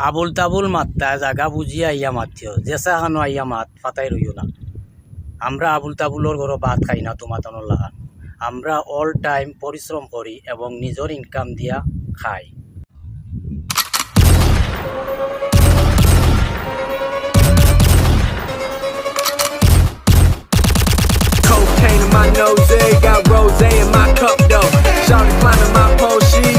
আবুল তাবুল মাত্তা জাগা বুঝিয়া আইয়া মাতিও জেসা খানো আইয়া মাত ফাতাই রইও না। আমরা আবুল তাবুলর ঘর ভাত খাই না তোমাতনের লাগান। আমরা অল টাইম পরিশ্রম করি এবং নিজের ইনকাম দিয়া খাই। Cocaine in my nose, got rose in my cup though. Shawty climbing my pole, she